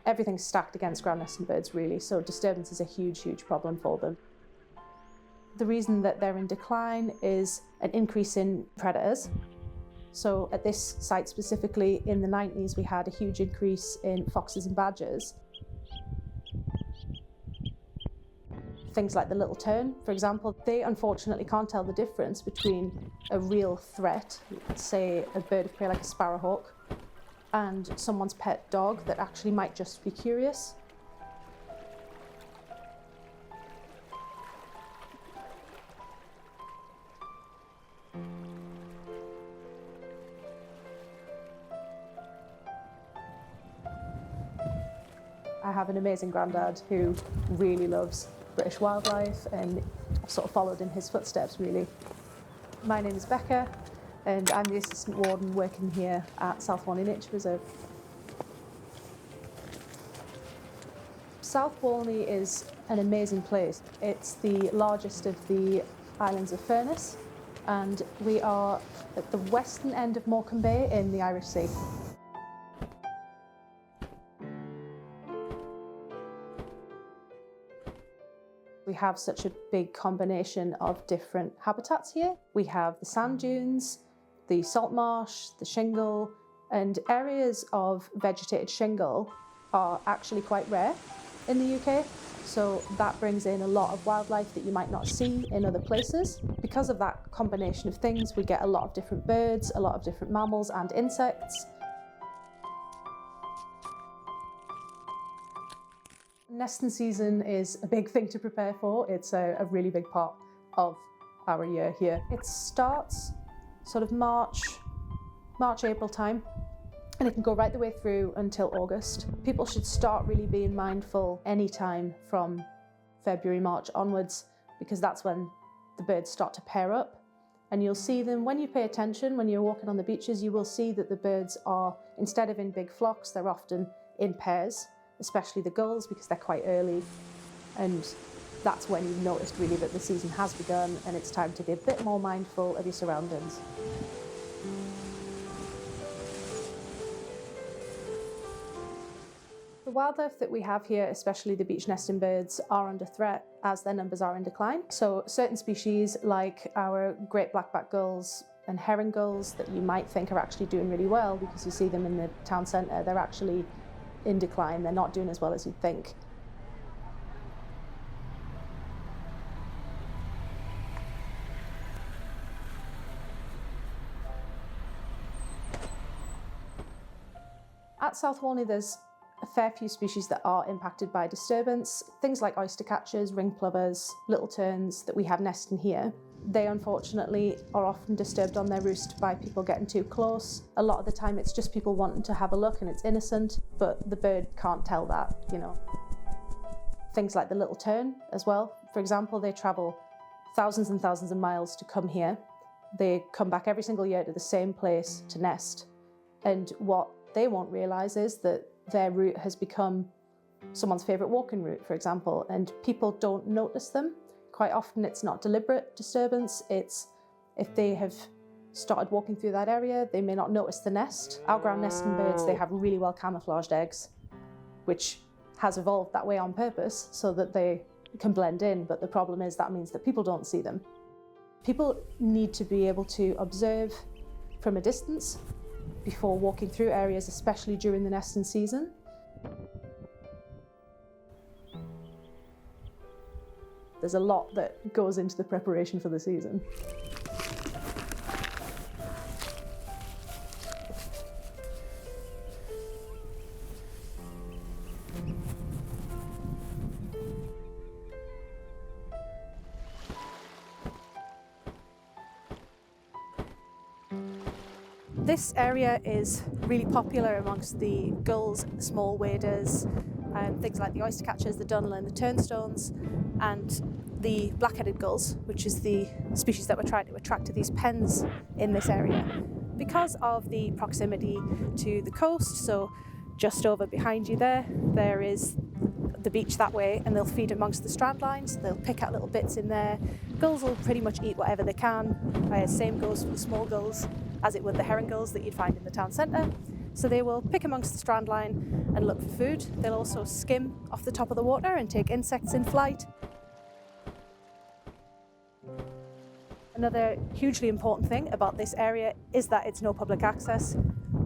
Everything's stacked against ground nesting birds really, so disturbance is a huge, huge problem for them. The reason that they're in decline is an increase in predators. So at this site specifically, in the 90s, we had a huge increase in foxes and badgers. Things like the little tern, for example, they unfortunately can't tell the difference between a real threat, say a bird of prey like a sparrowhawk, and someone's pet dog that actually might just be curious. I have an amazing granddad who really loves British wildlife, and I've sort of followed in his footsteps really. My name is Becca and I'm the assistant warden working here at South Walney Nature Reserve. South Walney is an amazing place. It's the largest of the islands of Furness, and we are at the western end of Morecambe Bay in the Irish Sea. We have such a big combination of different habitats here. We have the sand dunes, the salt marsh, the shingle, and areas of vegetated shingle are actually quite rare in the UK. So that brings in a lot of wildlife that you might not see in other places. Because of that combination of things, we get a lot of different birds, a lot of different mammals and insects. Nesting season is a big thing to prepare for. It's a really big part of our year here. It starts sort of March, April time, and it can go right the way through until August. People should start really being mindful anytime from February, March onwards, because that's when the birds start to pair up. And you'll see them, when you pay attention, when you're walking on the beaches, you will see that the birds are, instead of in big flocks, they're often in pairs, especially the gulls, because they're quite early. And that's when you've noticed really that the season has begun and it's time to be a bit more mindful of your surroundings. The wildlife that we have here, especially the beach nesting birds, are under threat as their numbers are in decline. So certain species like our great blackback gulls and herring gulls that you might think are actually doing really well because you see them in the town centre, they're actually in decline. They're not doing as well as you'd think. At South Walney, there's a fair few species that are impacted by disturbance. Things like oyster catchers, ring plovers, little terns that we have nesting here. They unfortunately are often disturbed on their roost by people getting too close. A lot of the time it's just people wanting to have a look and it's innocent, but the bird can't tell that, you know. Things like the little tern as well. For example, they travel thousands and thousands of miles to come here. They come back every single year to the same place to nest. And what they won't realise is that their route has become someone's favourite walking route, for example, and people don't notice them. Quite often it's not deliberate disturbance, it's if they have started walking through that area, they may not notice the nest. Our ground nesting birds, they have really well camouflaged eggs, which has evolved that way on purpose so that they can blend in, but the problem is that means that people don't see them. People need to be able to observe from a distance before walking through areas, especially during the nesting season. There's a lot that goes into the preparation for the season. This area is really popular amongst the gulls, the small waders, and things like the oyster catchers, the dunnel and the turnstones, and the black-headed gulls, which is the species that we're trying to attract to these pens in this area. Because of the proximity to the coast, so just over behind you there is the beach that way, and they'll feed amongst the strand lines. They'll pick out little bits in there. Gulls will pretty much eat whatever they can. Same goes for the small gulls as it would the herring gulls that you'd find in the town centre. So they will pick amongst the strand line and look for food. They'll also skim off the top of the water and take insects in flight. Another hugely important thing about this area is that it's no public access.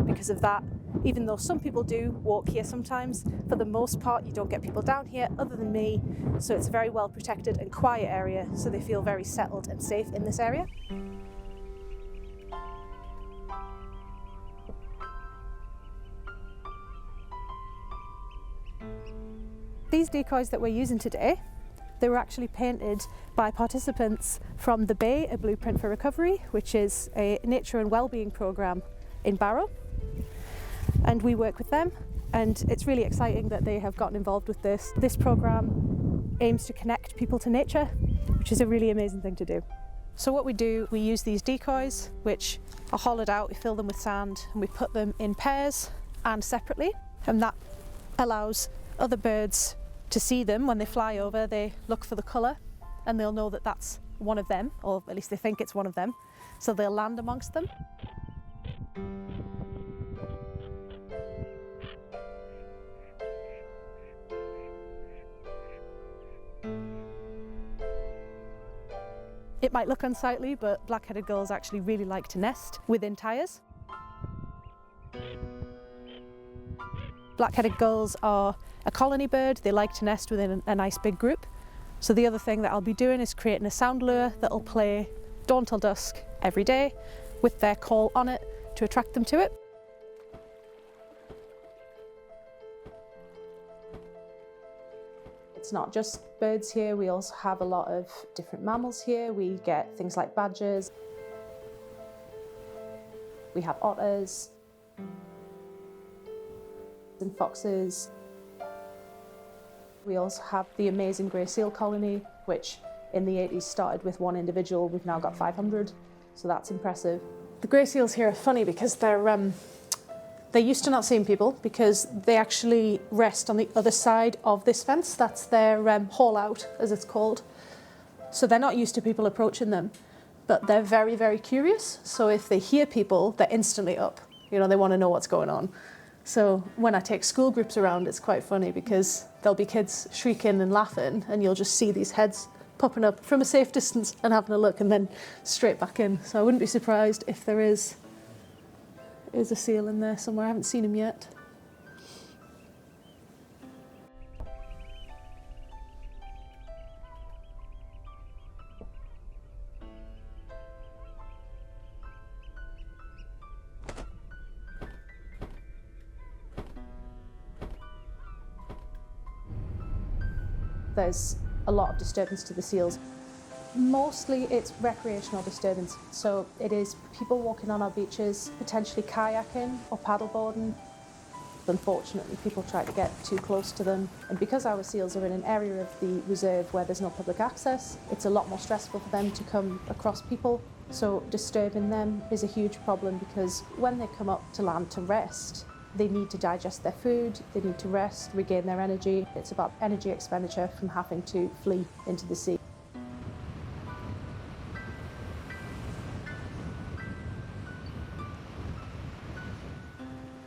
Because of that, even though some people do walk here sometimes, for the most part you don't get people down here other than me, so it's a very well protected and quiet area, so they feel very settled and safe in this area. These decoys that we're using today, they were actually painted by participants from the Bay, a Blueprint for Recovery, which is a nature and wellbeing programme in Barrow. And we work with them, and it's really exciting that they have gotten involved with this. This programme aims to connect people to nature, which is a really amazing thing to do. So what we do, we use these decoys, which are hollowed out, we fill them with sand, and we put them in pairs and separately, and that allows other birds to see them. When they fly over, they look for the colour, and they'll know that that's one of them, or at least they think it's one of them, so they'll land amongst them. It might look unsightly, but black-headed gulls actually really like to nest within tyres. Black-headed gulls are a colony bird. They like to nest within a nice big group. So the other thing that I'll be doing is creating a sound lure that'll play dawn till dusk every day with their call on it to attract them to it. It's not just birds here, we also have a lot of different mammals here. We get things like badgers, we have otters and foxes. We also have the amazing grey seal colony, which in the 80s started with one individual. We've now got 500, so that's impressive. The grey seals here are funny because they're used to not seeing people because they actually rest on the other side of this fence. That's their haul out, as it's called. So they're not used to people approaching them, but they're very, very curious. So if they hear people, they're instantly up. You know, they want to know what's going on. So when I take school groups around, it's quite funny because there'll be kids shrieking and laughing, and you'll just see these heads popping up from a safe distance and having a look and then straight back in. So I wouldn't be surprised if there is a seal in there somewhere. I haven't seen him yet. There's a lot of disturbance to the seals. Mostly it's recreational disturbance, so it is people walking on our beaches, potentially kayaking or paddleboarding. Unfortunately, people try to get too close to them, and because our seals are in an area of the reserve where there's no public access, it's a lot more stressful for them to come across people. So disturbing them is a huge problem because when they come up to land to rest, they need to digest their food, they need to rest, regain their energy. It's about energy expenditure from having to flee into the sea.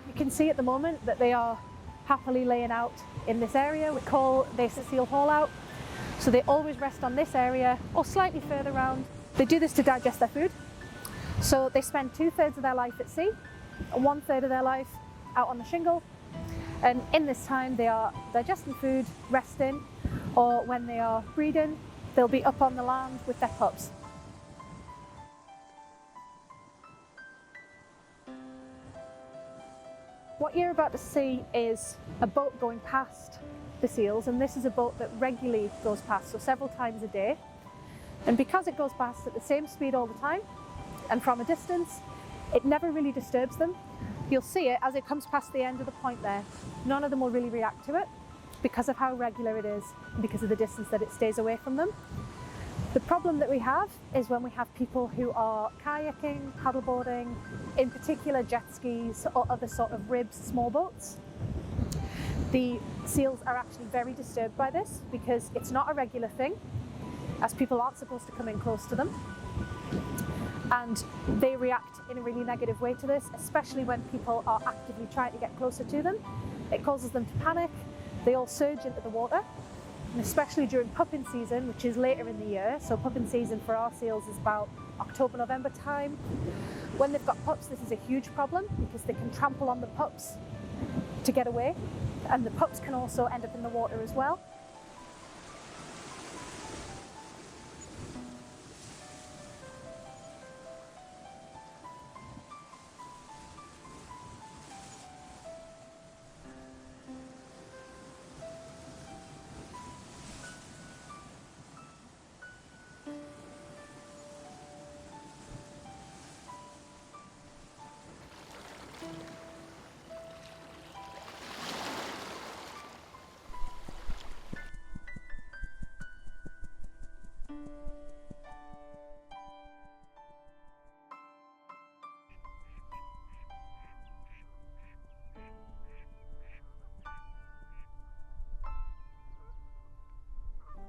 You can see at the moment that they are happily laying out in this area. We call this a seal haul out. So they always rest on this area or slightly further round. They do this to digest their food. So they spend 2/3 of their life at sea and 1/3 of their life out on the shingle, and in this time they are digesting food, resting, or when they are breeding, they'll be up on the land with their pups. What you're about to see is a boat going past the seals, and this is a boat that regularly goes past, so several times a day. And because it goes past at the same speed all the time and from a distance, it never really disturbs them. You'll see it as it comes past the end of the point there. None of them will really react to it because of how regular it is and because of the distance that it stays away from them. The problem that we have is when we have people who are kayaking, paddleboarding, in particular jet skis or other sort of ribs, small boats. The seals are actually very disturbed by this because it's not a regular thing, as people aren't supposed to come in close to them. and they react in a really negative way to this, especially when people are actively trying to get closer to them. It causes them to panic. They all surge into the water, and especially during pupping season, which is later in the year. So pupping season for our seals is about October, November time. When they've got pups, this is a huge problem because they can trample on the pups to get away, and the pups can also end up in the water as well.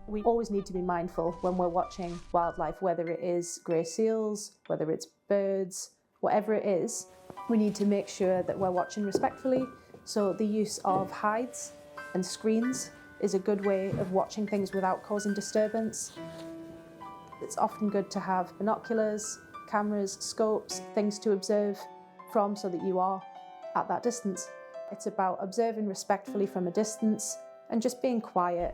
We always need to be mindful when we're watching wildlife, whether it is grey seals, whether it's birds, whatever it is, we need to make sure that we're watching respectfully. So the use of hides and screens is a good way of watching things without causing disturbance. It's often good to have binoculars, cameras, scopes, things to observe from so that you are at that distance. It's about observing respectfully from a distance and just being quiet.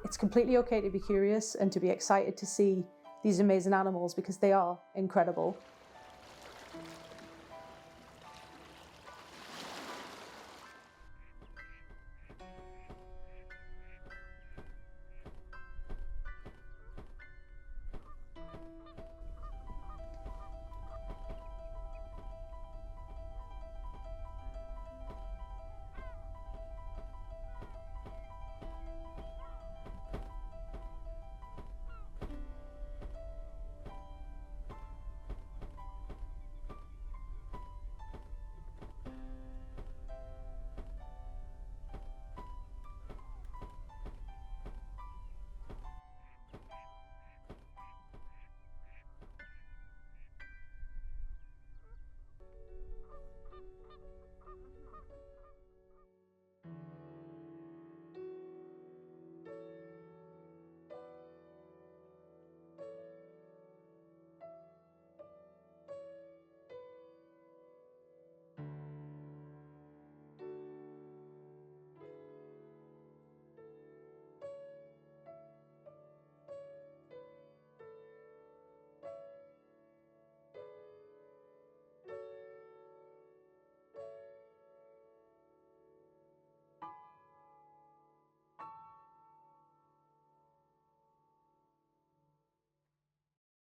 It's completely okay to be curious and to be excited to see these amazing animals because they are incredible.